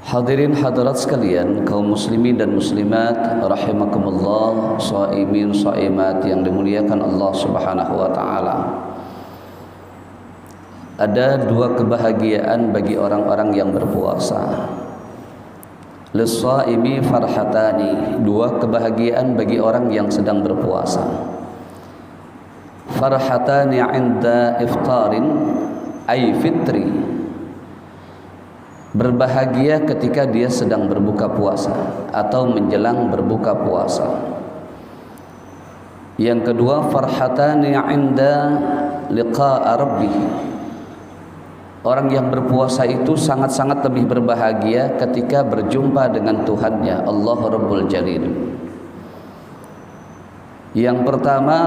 Hadirin hadirat sekalian, kaum muslimin dan muslimat rahimakumullah, shaimin shaimat yang dimuliakan Allah Subhanahu wa taala. Ada dua kebahagiaan bagi orang-orang yang berpuasa. Lis-shaimi farhatani, dua kebahagiaan bagi orang yang sedang berpuasa. Farhatani 'inda iftarin ay fitri, berbahagia ketika dia sedang berbuka puasa atau menjelang berbuka puasa. Yang kedua, farhatani 'inda liqa'a rabbih, orang yang berpuasa itu sangat-sangat lebih berbahagia ketika berjumpa dengan Tuhannya, Allah Rabbul Jalil. Yang pertama,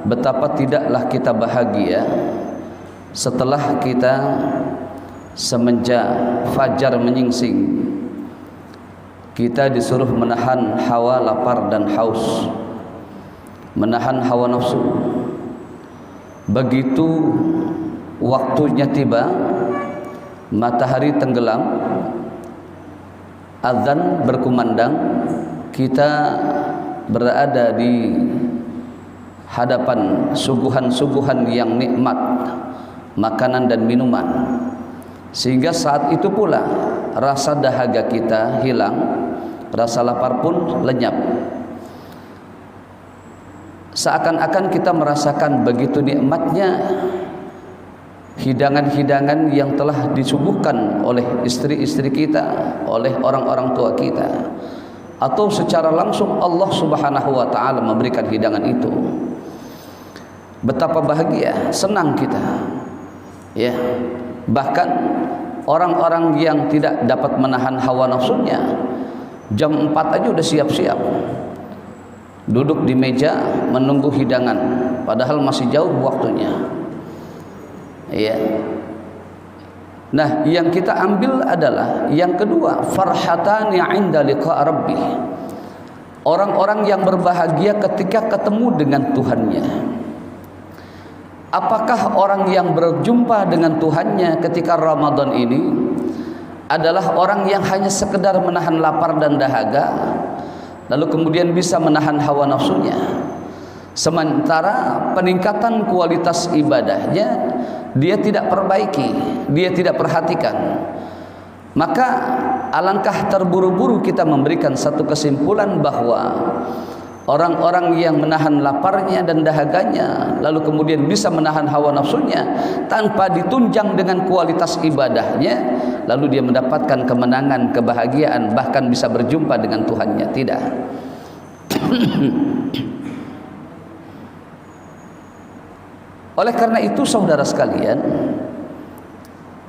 betapa tidaklah kita bahagia setelah kita semenjak fajar menyingsing kita disuruh menahan hawa lapar dan haus, menahan hawa nafsu. Begitu waktunya tiba, matahari tenggelam, azan berkumandang, kita berada di hadapan suguhan-suguhan yang nikmat, makanan dan minuman. Sehingga saat itu pula rasa dahaga kita hilang, rasa lapar pun lenyap. Seakan-akan kita merasakan begitu nikmatnya hidangan-hidangan yang telah disuguhkan oleh istri-istri kita, oleh orang-orang tua kita, atau secara langsung Allah Subhanahu wa taala memberikan hidangan itu. Betapa bahagia, senang kita. Ya. Bahkan orang-orang yang tidak dapat menahan hawa nafsunya, jam 4 aja udah siap-siap duduk di meja menunggu hidangan, padahal masih jauh waktunya. Ya. Nah, yang kita ambil adalah yang kedua, farhatani 'inda liqa' rabbih, orang-orang yang berbahagia ketika ketemu dengan Tuhannya. Apakah orang yang berjumpa dengan Tuhannya ketika Ramadan ini adalah orang yang hanya sekedar menahan lapar dan dahaga, lalu kemudian bisa menahan hawa nafsunya, sementara peningkatan kualitas ibadahnya dia tidak perbaiki, dia tidak perhatikan? Maka alangkah terburu-buru kita memberikan satu kesimpulan bahwa orang-orang yang menahan laparnya dan dahaganya lalu kemudian bisa menahan hawa nafsunya tanpa ditunjang dengan kualitas ibadahnya, lalu dia mendapatkan kemenangan, kebahagiaan, bahkan bisa berjumpa dengan Tuhannya. Tidak. Oleh karena itu saudara sekalian,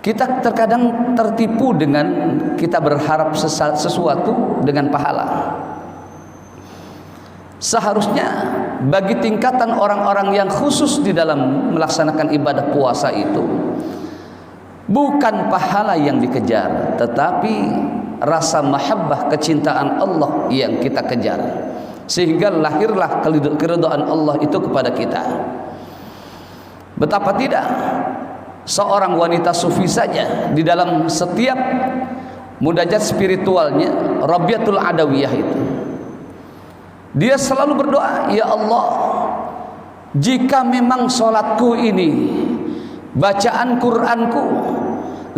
kita terkadang tertipu dengan kita berharap sesuatu dengan pahala. Seharusnya bagi tingkatan orang-orang yang khusus di dalam melaksanakan ibadah puasa itu, bukan pahala yang dikejar, tetapi rasa mahabbah, kecintaan Allah yang kita kejar, sehingga lahirlah keridhaan Allah itu kepada kita. Betapa tidak seorang wanita sufi saja di dalam setiap munajat spiritualnya, Rabiatul Adawiyah itu, dia selalu berdoa, ya Allah, jika memang sholatku ini, bacaan Quranku,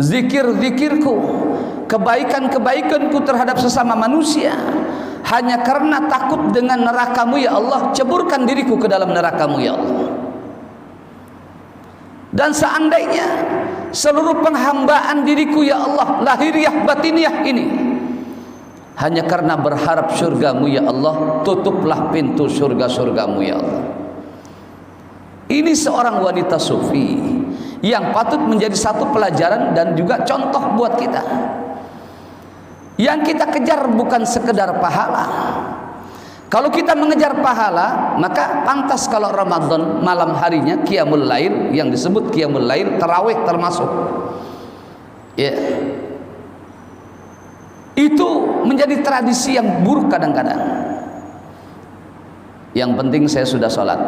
zikir-zikirku, kebaikan-kebaikanku terhadap sesama manusia hanya karena takut dengan nerakamu, ya Allah, ceburkan diriku ke dalam nerakamu, ya Allah. Dan seandainya seluruh penghambaan diriku, ya Allah, lahiriah batiniyah ini hanya karena berharap surgamu, ya Allah, tutuplah pintu surga-surgamu, ya Allah. Ini seorang wanita sufi yang patut menjadi satu pelajaran dan juga contoh buat kita. Yang kita kejar bukan sekedar pahala. Kalau kita mengejar pahala, maka pantas kalau Ramadan malam harinya qiyamul lail, yang disebut qiyamul lail, tarawih termasuk. Ya. Itu menjadi tradisi yang buruk kadang-kadang. Yang penting saya sudah sholat,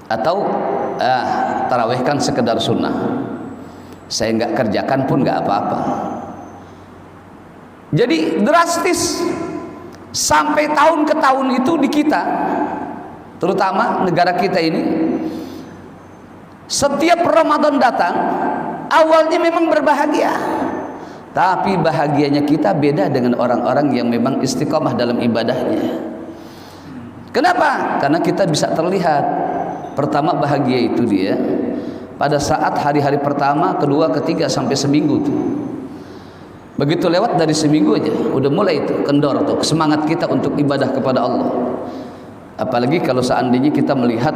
atau tarawih kan sekedar sunnah, saya nggak kerjakan pun nggak apa-apa. Jadi drastis sampai tahun ke tahun itu di kita, terutama negara kita ini, setiap Ramadan datang awalnya memang berbahagia, tapi bahagianya kita beda dengan orang-orang yang memang istiqomah dalam ibadahnya. Kenapa? Karena kita bisa terlihat. Pertama, bahagia itu dia pada saat hari-hari pertama, kedua, ketiga sampai seminggu tuh. Begitu lewat dari seminggu aja udah mulai itu kendor tuh semangat kita untuk ibadah kepada Allah. Apalagi kalau seandainya kita melihat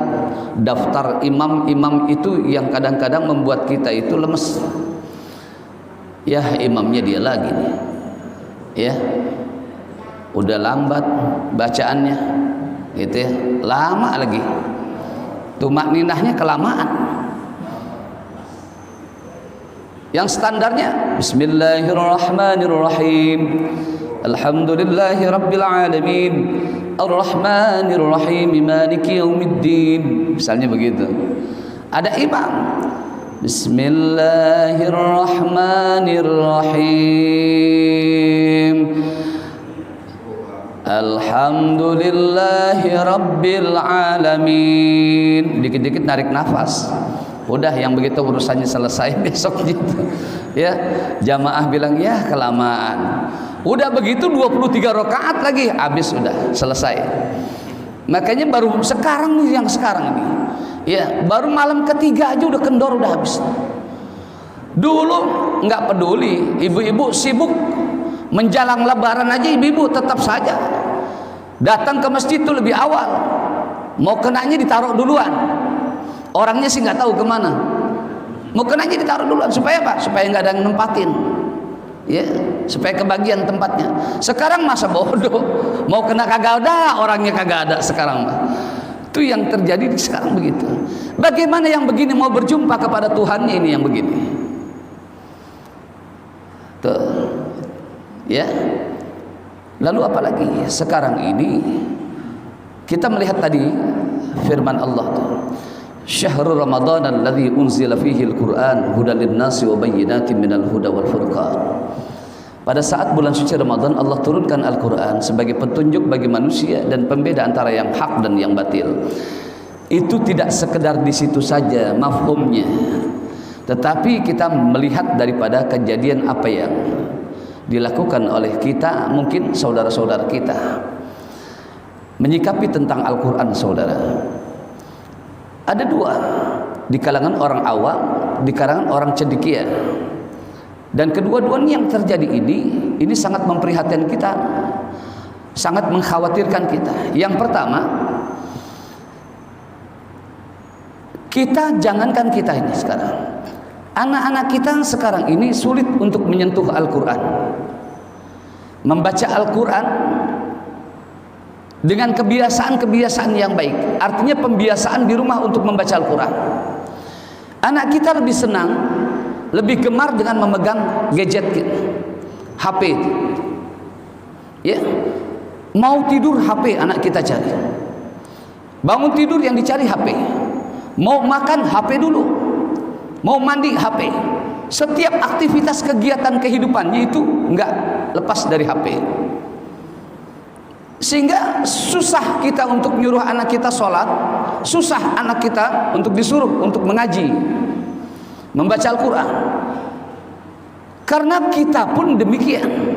daftar imam-imam itu yang kadang-kadang membuat kita itu lemes. Ya, imamnya dia lagi nih. Ya. Udah lambat bacaannya. Gitu ya. Lama lagi. Tumakninahnya kelamaan. Yang standarnya Bismillahirrahmanirrahim, Alhamdulillahi Rabbil Alamin, Ar-Rahmanirrahim, Maliki Yaumiddin. Misalnya begitu. Ada imam Bismillahirrahmanirrahim, Alhamdulillahi Rabbil Alamin. Dikit-dikit narik nafas. Udah yang begitu urusannya selesai besok gitu. Ya, jamaah bilang ya kelamaan. Udah begitu 23 rakaat lagi habis, udah selesai. Makanya baru sekarang nih, yang sekarang ini. Ya, baru malam ketiga aja udah kendor, udah habis. Dulu nggak peduli, ibu-ibu sibuk menjelang lebaran aja, ibu-ibu tetap saja datang ke masjid itu lebih awal. Mau kenanya ditaruh duluan. Orangnya sih nggak tahu kemana. Mau kenanya ditaruh duluan supaya apa? Supaya nggak ada yang nempatin. Ya, supaya kebagian tempatnya. Sekarang masa bodoh. Mau kena kagak ada, orangnya kagak ada sekarang. Itu yang terjadi sekarang begitu. Bagaimana yang begini mau berjumpa kepada Tuhannya ini yang begini? Tuh. Ya. Lalu apalagi sekarang ini kita melihat tadi firman Allah tuh. Syahrul Ramadan alladzi unzila fihi al-Qur'an hudan lin-nasi wa bayyinatin minal huda wal furqan. Pada saat bulan suci Ramadan Allah turunkan Al-Qur'an sebagai petunjuk bagi manusia dan pembeda antara yang hak dan yang batil. Itu tidak sekedar di situ saja mafhumnya, tetapi kita melihat daripada kejadian apa yang dilakukan oleh kita, mungkin saudara-saudara kita menyikapi tentang Al-Qur'an. Saudara, ada dua di kalangan orang awam, di kalangan orang cendekia, dan kedua-duanya yang terjadi ini sangat memprihatinkan kita, sangat mengkhawatirkan kita. Yang pertama, kita jangankan kita ini sekarang, anak-anak kita sekarang ini sulit untuk menyentuh Al-Quran, membaca Al-Quran dengan kebiasaan-kebiasaan yang baik. Artinya pembiasaan di rumah untuk membaca Al-Quran. Anak kita lebih senang, lebih gemar dengan memegang gadget HP itu. Ya, mau tidur HP anak kita cari, bangun tidur yang dicari HP, mau makan HP dulu, mau mandi HP. Setiap aktivitas kegiatan kehidupannya itu enggak lepas dari HP. Sehingga susah kita untuk nyuruh anak kita sholat, susah anak kita untuk disuruh untuk mengaji, membaca Al-Quran. Karena kita pun demikian.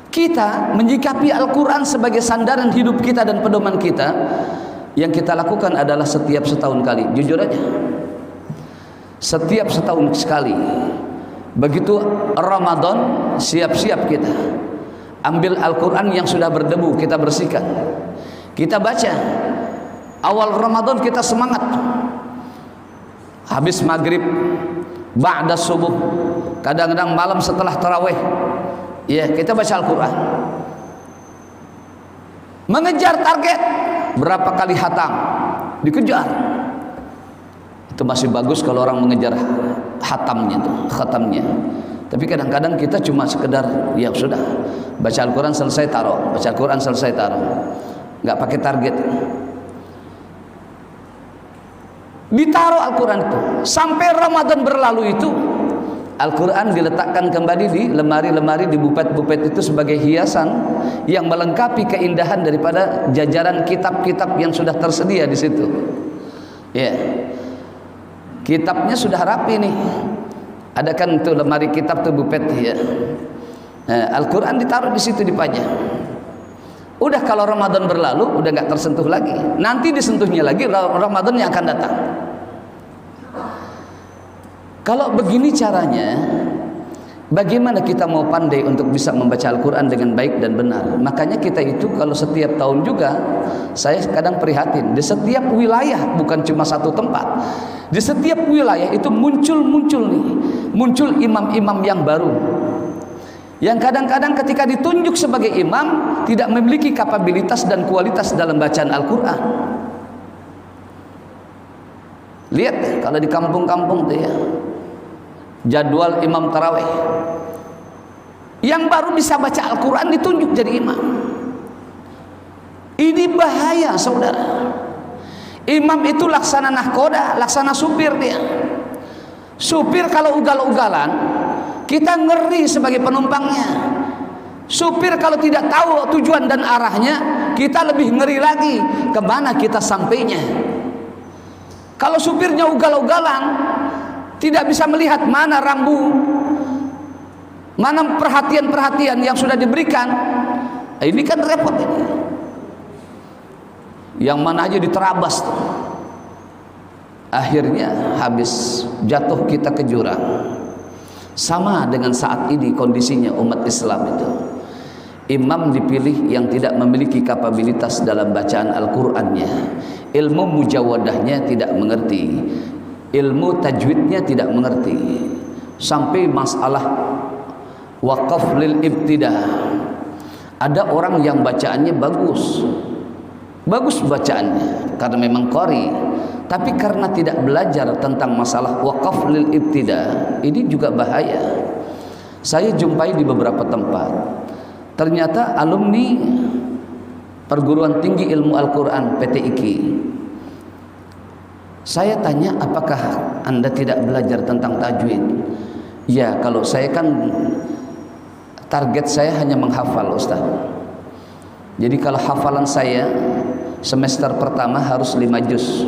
Kita menyikapi Al-Quran sebagai sandaran hidup kita dan pedoman kita. Yang kita lakukan adalah setiap setahun kali. Jujur aja, setiap setahun sekali. Begitu Ramadan, siap-siap kita ambil Al-Quran yang sudah berdebu, kita bersihkan, kita baca. Awal Ramadan kita semangat, habis maghrib, ba'da subuh, kadang-kadang malam setelah tarawih, ya kita baca Al-Quran, mengejar target. Berapa kali khatam dikejar. Itu masih bagus kalau orang mengejar khatamnya. Tapi kadang-kadang kita cuma sekedar ya sudah, baca Al-Quran selesai taruh, baca Al-Quran selesai taruh, nggak pakai target. Ditaruh Al-Quran itu sampai Ramadan berlalu itu Al-Quran diletakkan kembali di lemari-lemari, di bupet-bupet itu sebagai hiasan yang melengkapi keindahan daripada jajaran kitab-kitab yang sudah tersedia di situ. Ya, kitabnya sudah rapi nih. Ada kan tuh lemari kitab tuh bupet ya. Nah, Al-Quran ditaruh di situ dipajang. Udah kalau Ramadan berlalu udah nggak tersentuh lagi. Nanti disentuhnya lagi Ramadan yang akan datang. Kalau begini caranya, bagaimana kita mau pandai untuk bisa membaca Al-Quran dengan baik dan benar? Makanya kita itu kalau setiap tahun juga, saya kadang prihatin, di setiap wilayah, bukan cuma satu tempat, di setiap wilayah itu muncul imam-imam yang baru, yang kadang-kadang ketika ditunjuk sebagai imam tidak memiliki kapabilitas dan kualitas dalam bacaan Al-Quran. Lihat kalau di kampung-kampung tuh ya, jadwal imam tarawih, yang baru bisa baca Al-Quran ditunjuk jadi imam. Ini bahaya saudara. Imam itu laksana nahkoda, laksana supir dia. Supir kalau ugal-ugalan, kita ngeri sebagai penumpangnya. Supir kalau tidak tahu tujuan dan arahnya, kita lebih ngeri lagi kemana kita sampainya. Kalau supirnya ugal-ugalan, tidak bisa melihat mana rambu, mana perhatian-perhatian yang sudah diberikan, ini kan repot ini. Yang mana aja diterabas tuh. Akhirnya habis, jatuh kita ke jurang. Sama dengan saat ini kondisinya umat Islam itu. Imam dipilih yang tidak memiliki kapabilitas dalam bacaan Al-Qur'annya. Ilmu mujawadahnya tidak mengerti, ilmu tajwidnya tidak mengerti, sampai masalah waqaf lil ibtida. Ada orang yang bacaannya bagus bacaannya karena memang qari, tapi karena tidak belajar tentang masalah waqaf lil ibtida, ini juga bahaya. Saya jumpai di beberapa tempat, ternyata alumni perguruan tinggi ilmu Al-Quran PTIQ. Saya tanya, apakah Anda tidak belajar tentang tajwid? Ya, kalau saya kan target saya hanya menghafal, Ustaz. Jadi kalau hafalan saya semester pertama harus 5 juz.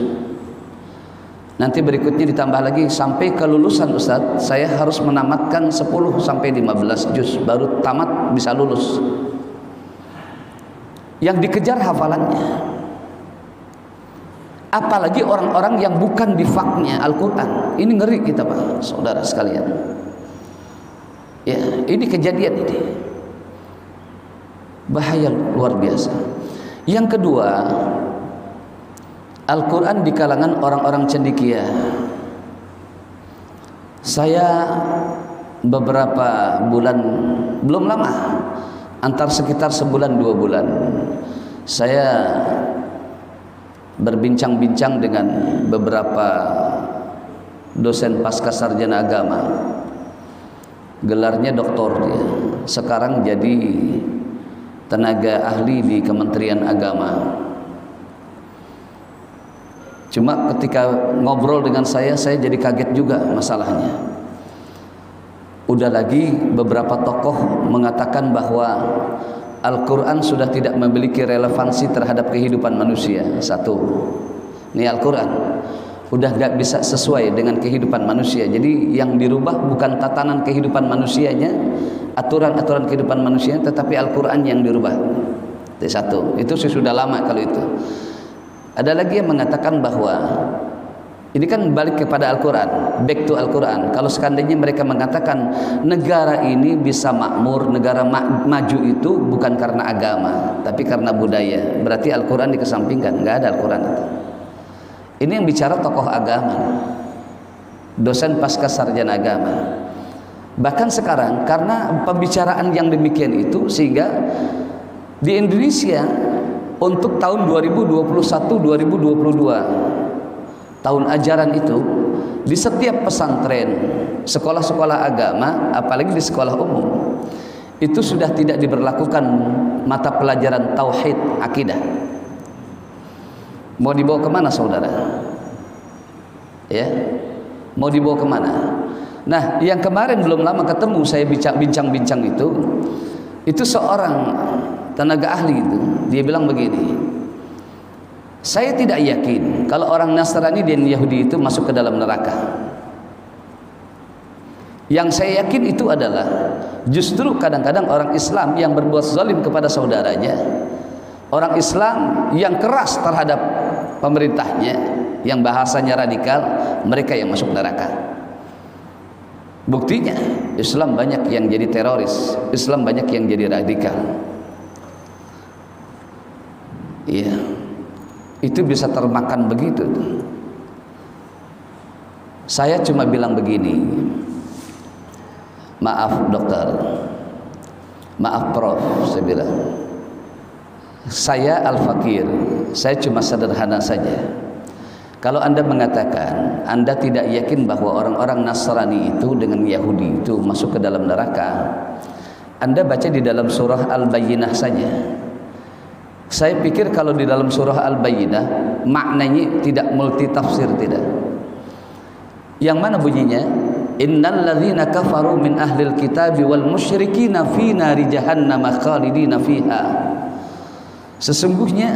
Nanti berikutnya ditambah lagi sampai kelulusan, Ustaz. Saya harus menamatkan 10 sampai 15 juz baru tamat bisa lulus. Yang dikejar hafalannya. Apalagi orang-orang yang bukan di faknya Al-Quran. Ini ngeri kita Pak, saudara sekalian. Ya, ini kejadian ini. Bahaya luar biasa. Yang kedua, Al-Quran di kalangan orang-orang cendekia. Saya beberapa bulan, belum lama, antar sekitar sebulan 2 bulan, saya berbincang-bincang dengan beberapa dosen pasca sarjana agama. Gelarnya doktor dia. Sekarang jadi tenaga ahli di Kementerian Agama. Cuma ketika ngobrol dengan saya jadi kaget juga masalahnya. Udah lagi beberapa tokoh mengatakan bahwa Al-Quran sudah tidak memiliki relevansi terhadap kehidupan manusia. Satu, ini Al-Quran udah gak bisa sesuai dengan kehidupan manusia. Jadi yang dirubah bukan tatanan kehidupan manusianya, aturan-aturan kehidupan manusia, tetapi Al-Quran yang dirubah. Itu satu, itu sudah lama kalau itu. Ada lagi yang mengatakan bahwa ini kan balik kepada Al-Quran, back to Al-Quran. Kalau seandainya mereka mengatakan negara ini bisa makmur, negara maju itu bukan karena agama, tapi karena budaya, berarti Al-Quran dikesampingkan, nggak ada Al-Quran itu. Ini yang bicara tokoh agama, dosen pasca sarjana agama. Bahkan sekarang karena pembicaraan yang demikian itu, sehingga di Indonesia untuk tahun 2021-2022 tahun ajaran itu, di setiap pesantren, sekolah-sekolah agama, apalagi di sekolah umum, itu sudah tidak diberlakukan mata pelajaran tauhid akidah. Mau dibawa kemana saudara? Ya, mau dibawa kemana? Nah, yang kemarin belum lama ketemu saya bincang-bincang itu seorang tenaga ahli itu, dia bilang begini, saya tidak yakin kalau orang Nasrani dan Yahudi itu masuk ke dalam neraka. Yang saya yakin itu adalah justru kadang-kadang orang Islam yang berbuat zalim kepada saudaranya, orang Islam yang keras terhadap pemerintahnya, yang bahasanya radikal, mereka yang masuk neraka. Buktinya Islam banyak yang jadi teroris, Islam banyak yang jadi radikal. Iya, itu bisa termakan begitu. Saya cuma bilang begini, maaf dokter, maaf prof, saya bilang, saya al-fakir, saya cuma sederhana saja. Kalau Anda mengatakan Anda tidak yakin bahwa orang-orang Nasrani itu dengan Yahudi itu masuk ke dalam neraka, Anda baca di dalam surah Al-Bayyinah saja. Saya pikir kalau di dalam surah Al-Bayyinah maknanya tidak multi tafsir, tidak. Yang mana bunyinya? Innal ladzina kafaru min ahlil kitabi wal musyrikina fi nari jahannam khalidina fiha. Sesungguhnya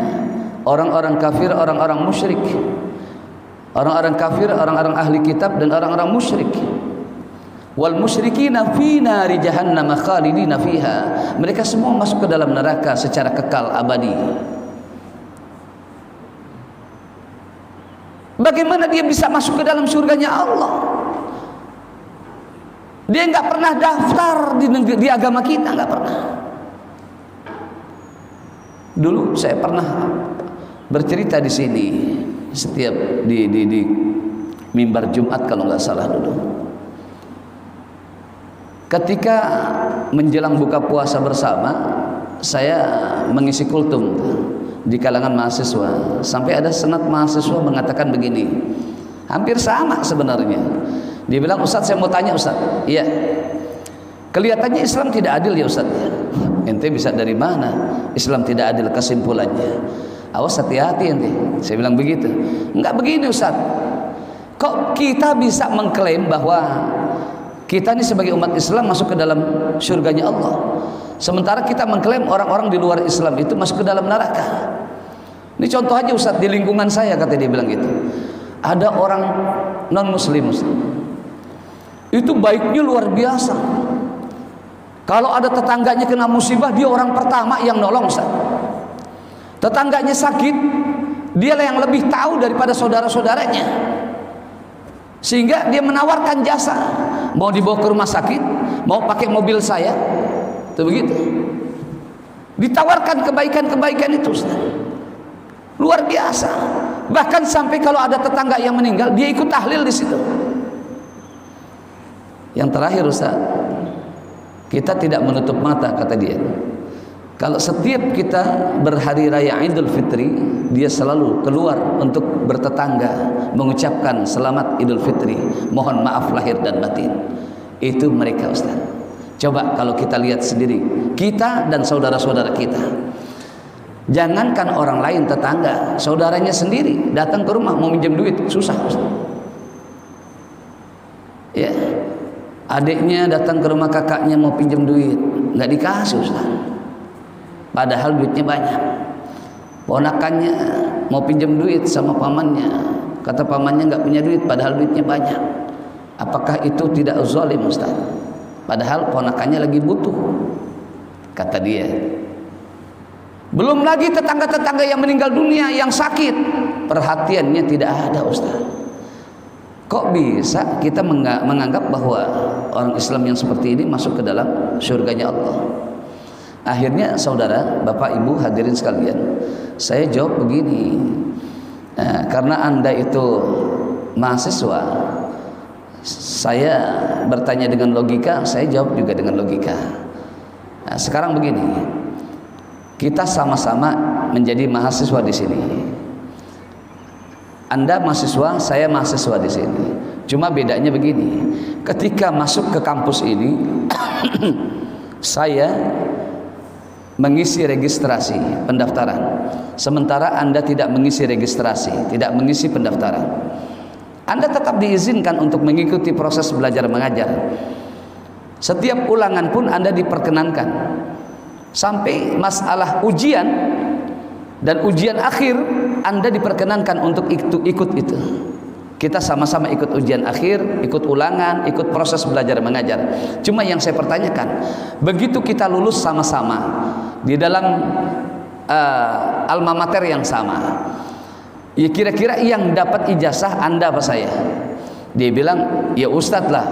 orang-orang kafir, orang-orang musyrik, orang-orang kafir, orang-orang ahli kitab dan orang-orang musyrik, wal musyrikina fi nari jahannam khalidina fiha, mereka semua masuk ke dalam neraka secara kekal abadi. Bagaimana dia bisa masuk ke dalam surganya Allah? Dia nggak pernah daftar di agama kita, nggak pernah. Dulu saya pernah bercerita di sini setiap di mimbar Jumat kalau nggak salah dulu. Ketika menjelang buka puasa bersama, saya mengisi kultum di kalangan mahasiswa. Sampai ada senat mahasiswa mengatakan begini, hampir sama sebenarnya. Dia bilang, Ustaz saya mau tanya Ustaz. Iya, kelihatannya Islam tidak adil ya Ustaz. Ente bisa dari mana Islam tidak adil kesimpulannya? Awas hati-hati ente. Saya bilang begitu. Enggak begini Ustaz. Kok kita bisa mengklaim bahwa kita ini sebagai umat Islam masuk ke dalam surganya Allah, sementara kita mengklaim orang-orang di luar Islam itu masuk ke dalam neraka? Ini contoh aja Ustaz, di lingkungan saya kata dia bilang gitu. Ada orang non muslim Ustaz, itu baiknya luar biasa. Kalau ada tetangganya kena musibah, dia orang pertama yang nolong Ustaz. Tetangganya sakit, dialah yang lebih tahu daripada saudara-saudaranya, sehingga dia menawarkan jasa, mau dibawa ke rumah sakit, mau pakai mobil saya, itu begitu. Ditawarkan kebaikan-kebaikan itu Ustaz. Luar biasa. Bahkan sampai kalau ada tetangga yang meninggal, dia ikut tahlil di situ. Yang terakhir Ustaz, kita tidak menutup mata kata dia. Kalau setiap kita berhari raya Idul Fitri, dia selalu keluar untuk bertetangga mengucapkan selamat Idul Fitri, mohon maaf lahir dan batin. Itu mereka Ustaz. Coba kalau kita lihat sendiri, kita dan saudara-saudara kita. Jangankan orang lain, tetangga, saudaranya sendiri datang ke rumah mau minjem duit, susah Ustaz. Ya, adiknya datang ke rumah kakaknya mau pinjam duit, nggak dikasih Ustaz. Padahal duitnya banyak. Ponakannya mau pinjam duit sama pamannya, kata pamannya nggak punya duit, padahal duitnya banyak. Apakah itu tidak zalim Ustaz? Padahal ponakannya lagi butuh, kata dia. Belum lagi tetangga-tetangga yang meninggal dunia, yang sakit, perhatiannya tidak ada Ustaz. Kok bisa kita menganggap bahwa orang Islam yang seperti ini masuk ke dalam surganya Allah? Akhirnya saudara, bapak ibu hadirin sekalian, saya jawab begini, karena anda itu mahasiswa, saya bertanya dengan logika, saya jawab juga dengan logika. Nah, sekarang begini, kita sama-sama menjadi mahasiswa di sini. Anda mahasiswa, saya mahasiswa di sini. Cuma bedanya begini, ketika masuk ke kampus ini, saya mengisi registrasi pendaftaran, sementara Anda tidak mengisi registrasi, tidak mengisi pendaftaran. Anda tetap diizinkan untuk mengikuti proses belajar mengajar. Setiap ulangan pun Anda diperkenankan. Sampai masalah ujian dan ujian akhir, Anda diperkenankan untuk ikut itu. Kita sama-sama ikut ujian akhir, ikut ulangan, ikut proses belajar mengajar. Cuma yang saya pertanyakan, begitu kita lulus sama-sama di dalam alma mater yang sama, ya kira-kira yang dapat ijazah Anda apa saya? Dia bilang, ya Ustadz lah.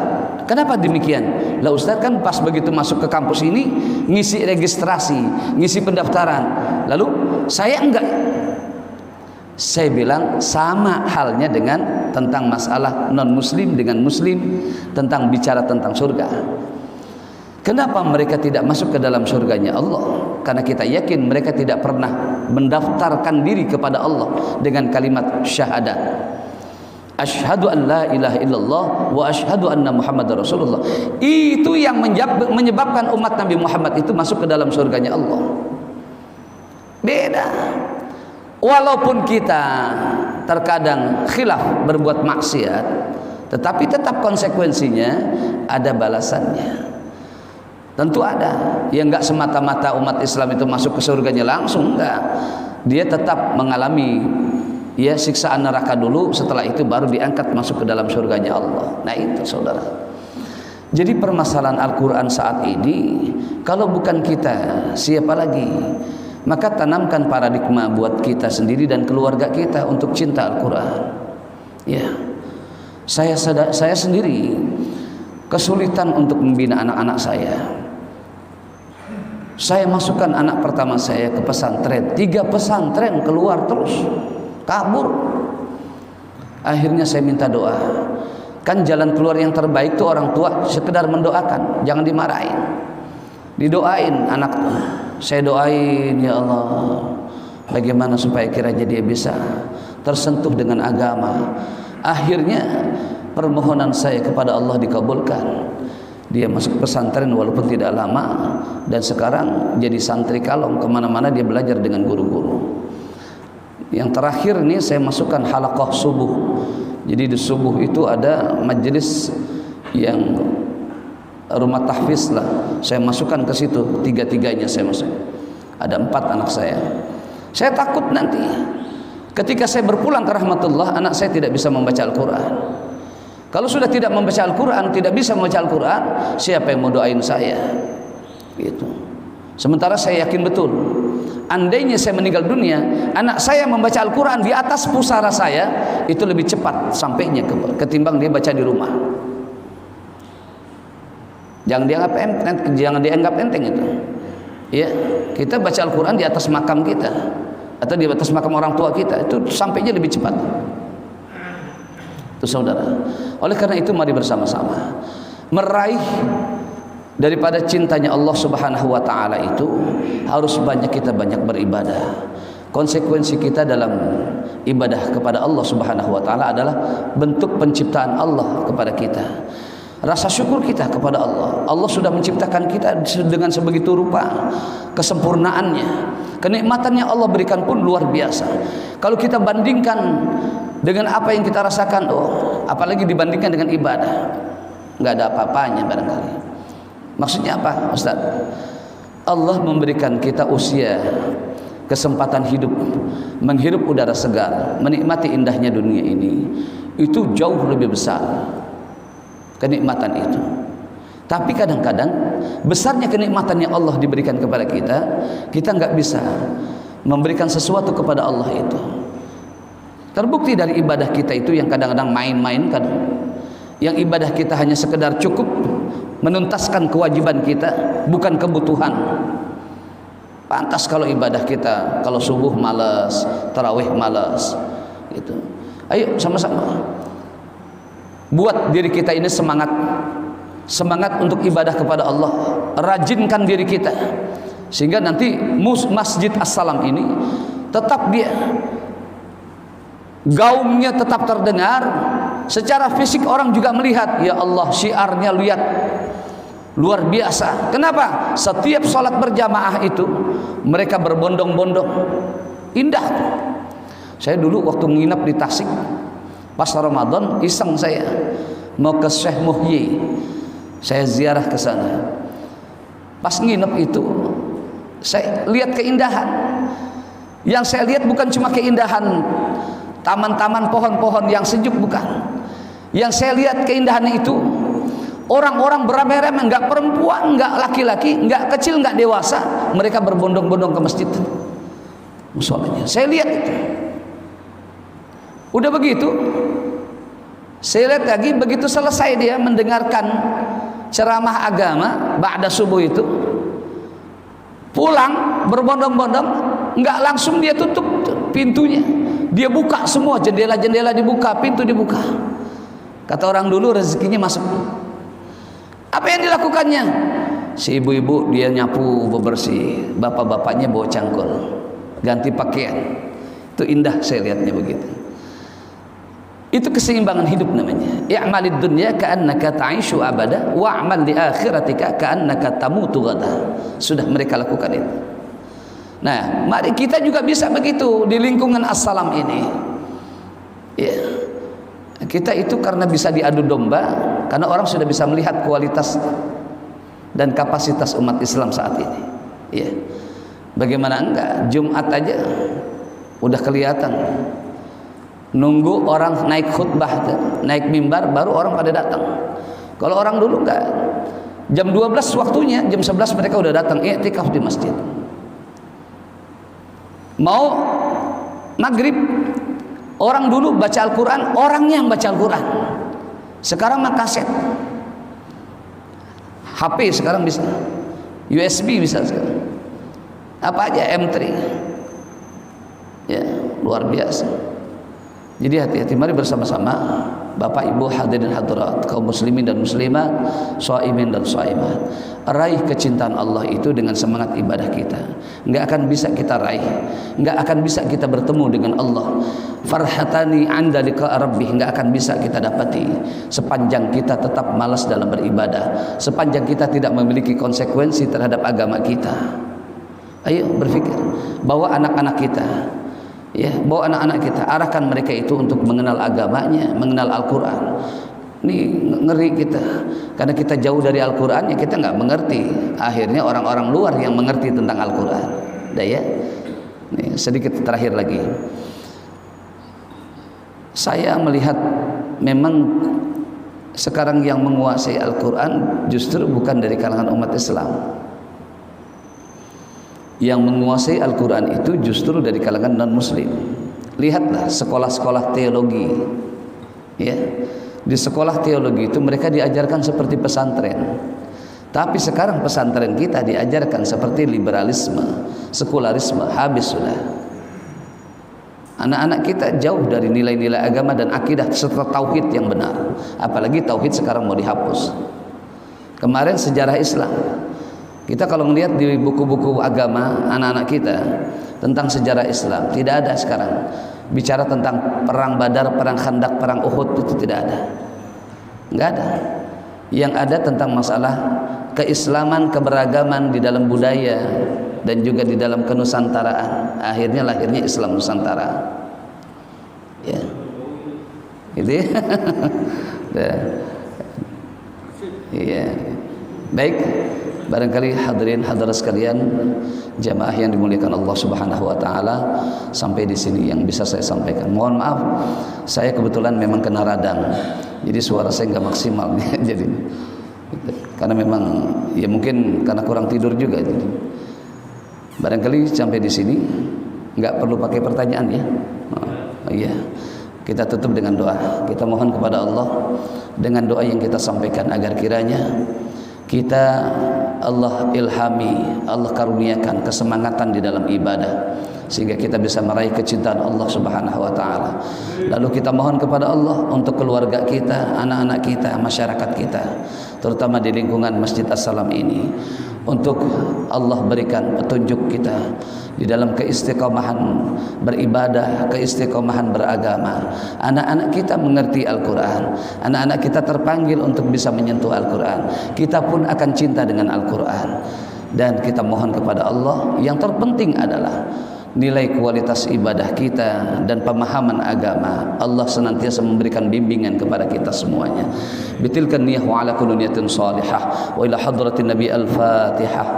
Kenapa demikian? Lah Ustadz kan pas begitu masuk ke kampus ini ngisi registrasi, ngisi pendaftaran, lalu saya enggak. Saya bilang sama halnya dengan tentang masalah non muslim dengan muslim, tentang bicara tentang surga. Kenapa mereka tidak masuk ke dalam surganya Allah? Karena kita yakin mereka tidak pernah mendaftarkan diri kepada Allah dengan kalimat syahadat. Asyhadu an la ilaha illallah wa asyhadu anna Muhammadar Rasulullah. Itu yang menyebabkan umat Nabi Muhammad itu masuk ke dalam surganya Allah. Beda. Walaupun kita terkadang khilaf berbuat maksiat, tetapi tetap konsekuensinya ada balasannya. Tentu ada. Ya enggak semata-mata umat Islam itu masuk ke surganya langsung, enggak. Dia tetap mengalami ya siksaan neraka dulu, setelah itu baru diangkat masuk ke dalam surganya Allah. Nah itu saudara. Jadi permasalahan Al-Quran saat ini, kalau bukan kita, siapa lagi? Maka tanamkan paradigma buat kita sendiri dan keluarga kita untuk cinta Al-Quran. Ya, saya sendiri kesulitan untuk membina anak-anak saya. Saya masukkan anak pertama saya ke pesantren, 3 pesantren keluar terus, kabur. Akhirnya saya minta doa. Kan jalan keluar yang terbaik itu orang tua sekedar mendoakan, jangan dimarahin. Didoain anak. Saya doain, ya Allah, bagaimana supaya kiranya dia bisa tersentuh dengan agama. Akhirnya permohonan saya kepada Allah dikabulkan. Dia masuk pesantren walaupun tidak lama, dan sekarang jadi santri kalong, kemana-mana dia belajar dengan guru-guru. Yang terakhir nih saya masukkan halaqah subuh. Jadi di subuh itu ada majelis yang rumah tahfiz lah, saya masukkan ke situ, 3-3-nya saya masuk. Ada 4 anak saya. Saya takut nanti ketika saya berpulang ke rahmatullah, anak saya tidak bisa membaca Al-Quran. Kalau sudah tidak membaca Al-Quran, tidak bisa membaca Al-Quran, siapa yang mau doain saya? Gitu. Sementara saya yakin betul, andainya saya meninggal dunia, anak saya membaca Al-Quran di atas pusara saya, itu lebih cepat sampainya ketimbang dia baca di rumah. Jangan dianggap enteng itu. Ya, kita baca Al-Quran di atas makam kita atau di atas makam orang tua kita, itu sampainya lebih cepat. Itu saudara. Oleh karena itu mari bersama-sama meraih daripada cintanya Allah Subhanahu wa taala itu, harus kita banyak beribadah. Konsekuensi kita dalam ibadah kepada Allah Subhanahu wa taala adalah bentuk penciptaan Allah kepada kita. Rasa syukur kita kepada Allah. Allah sudah menciptakan kita dengan sebegitu rupa, kesempurnaannya, kenikmatannya Allah berikan pun luar biasa. Kalau kita bandingkan dengan apa yang kita rasakan, apalagi dibandingkan dengan ibadah, nggak ada apa-apanya barangkali. Maksudnya apa, Ustaz? Allah memberikan kita usia, kesempatan hidup, menghirup udara segar, menikmati indahnya dunia ini, itu jauh lebih besar kenikmatan itu. Tapi kadang-kadang besarnya kenikmatan yang Allah diberikan kepada kita, kita nggak bisa memberikan sesuatu kepada Allah itu. Terbukti dari ibadah kita itu yang kadang-kadang main-main, yang ibadah kita hanya sekedar cukup menuntaskan kewajiban kita, bukan kebutuhan. Pantas kalau ibadah kita, kalau subuh malas, tarawih malas, gitu. Ayo sama-sama buat diri kita ini semangat untuk ibadah kepada Allah. Rajinkan diri kita sehingga nanti Masjid As-Salam ini tetap dia gaungnya tetap terdengar, secara fisik orang juga melihat, ya Allah, syiarnya lihat luar biasa. Kenapa? Setiap sholat berjamaah itu mereka berbondong-bondong, indah. Saya dulu waktu menginap di Tasik, Pas Ramadan iseng saya mau ke Syekh Muhyi, saya ziarah ke sana. Pas nginep itu saya lihat keindahan. Yang saya lihat bukan cuma keindahan taman-taman pohon-pohon yang sejuk, bukan. Yang saya lihat keindahannya itu orang-orang beramai-ramai, enggak perempuan, enggak laki-laki, enggak kecil, enggak dewasa, mereka berbondong-bondong ke masjid musholanya. Saya lihat itu. Udah begitu, saya lihat lagi begitu selesai dia mendengarkan ceramah agama ba'da subuh itu, pulang berbondong-bondong, enggak langsung dia tutup pintunya, dia buka semua jendela-jendela, dibuka, pintu dibuka. Kata orang dulu rezekinya masuk. Apa yang dilakukannya? Si ibu-ibu dia nyapu bebersih, bapak-bapaknya bawa cangkul, ganti pakaian. Itu indah saya lihatnya begitu. Itu keseimbangan hidup namanya. I'malid dunya ka'annaka ta'ishu abada wa'mal li akhiratika ka'annaka tamutu ghada. Sudah mereka lakukan itu. Nah, mari kita juga bisa begitu di lingkungan as-salam ini. Ya. Kita itu karena bisa diadu domba, karena orang sudah bisa melihat kualitas dan kapasitas umat Islam saat ini. Ya. Bagaimana enggak? Jumat aja udah kelihatan. Nunggu orang naik khutbah, naik mimbar, baru orang pada datang. Kalau orang dulu enggak, jam 12 waktunya, jam 11 mereka udah datang i'tikaf di masjid. Mau maghrib, orang dulu baca Al-Quran, orangnya yang baca Al-Quran. Sekarang mah kaset, HP sekarang bisa, USB bisa sekarang, apa aja MP3. Ya, luar biasa. Jadi hati-hati, mari bersama-sama Bapak Ibu hadirin hadirat, kaum muslimin dan muslimat, shaimin dan shaimat, raih kecintaan Allah itu dengan semangat ibadah kita. Enggak akan bisa kita raih, enggak akan bisa kita bertemu dengan Allah. Farhatani anda liqa rabbih, enggak akan bisa kita dapati sepanjang kita tetap malas dalam beribadah, sepanjang kita tidak memiliki konsekuensi terhadap agama kita. Ayo berpikir, bawa anak-anak kita, ya, bawa anak-anak kita, arahkan mereka itu untuk mengenal agamanya, mengenal Al-Quran. Ini ngeri kita, karena kita jauh dari Al-Quran, ya kita nggak mengerti. Akhirnya orang-orang luar yang mengerti tentang Al-Quran. Dah ya. Nih, sedikit terakhir lagi. Saya melihat memang sekarang yang menguasai Al-Quran justru bukan dari kalangan umat Islam. Yang menguasai Al-Quran itu justru dari kalangan non-muslim. Lihatlah sekolah-sekolah teologi, ya, di sekolah teologi itu mereka diajarkan seperti pesantren. Tapi sekarang pesantren kita diajarkan seperti liberalisme, sekularisme. Habis sudah. Anak-anak kita jauh dari nilai-nilai agama dan akidah serta tauhid yang benar. Apalagi tauhid sekarang mau dihapus. Kemarin sejarah Islam, kita kalau melihat di buku-buku agama anak-anak kita tentang sejarah Islam, tidak ada sekarang bicara tentang perang Badar, perang Khandaq, perang Uhud, itu tidak ada. Enggak ada. Yang ada tentang masalah keislaman, keberagaman di dalam budaya dan juga di dalam kenusantaraan. Akhirnya lahirnya Islam Nusantara. Ya. Gitu ya. Iya. Baik. Barangkali hadirin hadirat sekalian, jamaah yang dimuliakan Allah Subhanahu wa taala, sampai di sini yang bisa saya sampaikan. Mohon maaf, saya kebetulan memang kena radang. Jadi suara saya enggak maksimal jadi. Karena memang ya mungkin karena kurang tidur juga jadi. Barangkali sampai di sini, enggak perlu pakai pertanyaan ya. Oh, iya. Kita tutup dengan doa. Kita mohon kepada Allah dengan doa yang kita sampaikan agar kiranya kita Allah ilhami, Allah karuniakan kesemangatan di dalam ibadah sehingga kita bisa meraih kecintaan Allah Subhanahu wa taala. Lalu kita mohon kepada Allah untuk keluarga kita, anak-anak kita, masyarakat kita, terutama di lingkungan Masjid As-Salam ini, untuk Allah berikan petunjuk kita di dalam keistiqomahan beribadah, keistiqomahan beragama. Anak-anak kita mengerti Al-Quran, anak-anak kita terpanggil untuk bisa menyentuh Al-Quran. Kita pun akan cinta dengan Al-Quran. Dan kita mohon kepada Allah, yang terpenting adalah nilai kualitas ibadah kita dan pemahaman agama. Allah senantiasa memberikan bimbingan kepada kita semuanya. Bitilkan niyah wa ala kulli niyatin salihah. Wa ila hadratin Nabi al-Fatihah.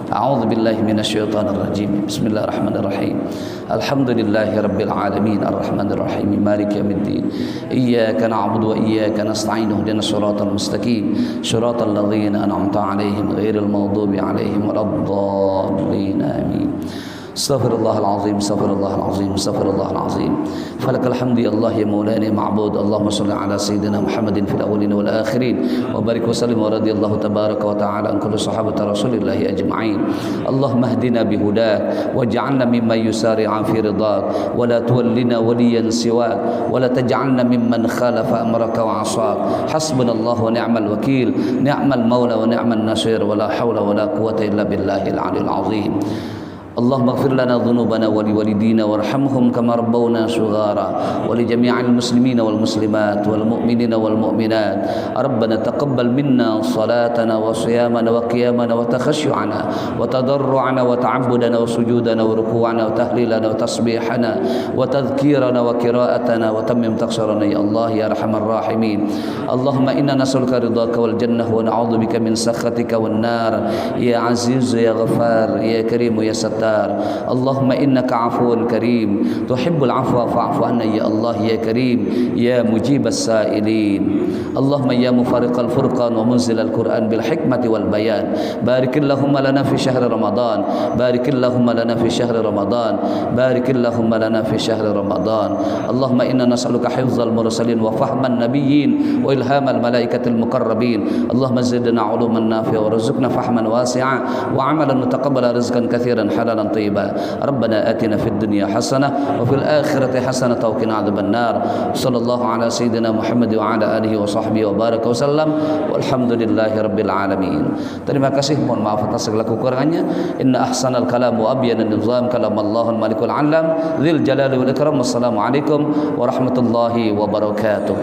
A'udzu billahi minasyaitonir rajim. Bismillahirrahmanirrahim. Alhamdulillahi rabbil alamin arrahmanir rahim maliki yaumiddin. Iyyaka na'budu wa iyyaka nasta'in ihdinas siratal mustaqim siratal ladzina an'amta 'alaihim ghairil maghdubi 'alaihim waladdallin. Amin. Astaghfirullahal azim, astaghfirullahal azim, astaghfirullahal azim. Falakal hamdu ya Allah ya maulana ya ma'bud. Allahumma shalli ala sayyidina Muhammadin fil awwalin wal akhirin wa barik wa sallim wa radiyallahu tabaraka wa ta'ala an kulli sahabati rasulillahi ajma'in. Allahumma hdina bihudak waj'alna mimman yusari'u fi ridak wa la tuwallina waliyan siwak wa la taj'alna mimman khalafa amraka wa 'asak. Hasbunallahu wa ni'mal wakeel, ni'mal maula wa ni'man nasir, wa la haula wa la quwwata illa billahil 'aliyyil 'azim. اللهم اغفر لنا ذنوبنا ولوالدينا وارحمهم كما ربونا صغارا ولجميع المسلمين والمسلمات والمؤمنين والمؤمنات. ربنا تقبل منا صلاتنا وصيامنا وقيامنا وتخشعنا وتضرعنا وتعبدنا وسجودنا وركوعنا وتهليلنا وتسبيحنا وتذكيرنا وقراءتنا وتمم تقصيرنا يا الله يا ارحم الراحمين. اللهم انا نسألك رضاك والجنة ونعوذ بك من سخطك والنار يا عزيز يا غفار يا كريم يا ستار. اللهم إنك عفو كريم تحب العفو فاعف عنا يا الله يا كريم يا مجيب السائلين. اللهم يا مفارق الفرقان ومنزل القرآن بالحكمة والبيان بارك اللهم لنا في شهر رمضان بارك اللهم لنا في شهر رمضان بارك اللهم لنا في شهر رمضان. اللهم إنا نسألك حفظ المرسلين وفهم النبيين وإلهام الملائكة المقربين. اللهم زدنا علوما نافعا وارزقنا فهما واسعا وعملا متقبلا رزقا كثيرا حلالا طيبا. ربنا آتنا في الدنيا حسنة وفي الآخرة حسنة وقنا عذاب النار. صلى الله على سيدنا محمد وعلى آله وصحبه وبارك وسلم walhamdulillahi rabbil alamin. Terima kasih, mohon maaf atas segala kekurangannya. Inna ahsanal kalam wa abyana nizam kalam Allahul malikul alam dzil jalali wal ikram. Wassalamu alaikum warahmatullahi wabarakatuh.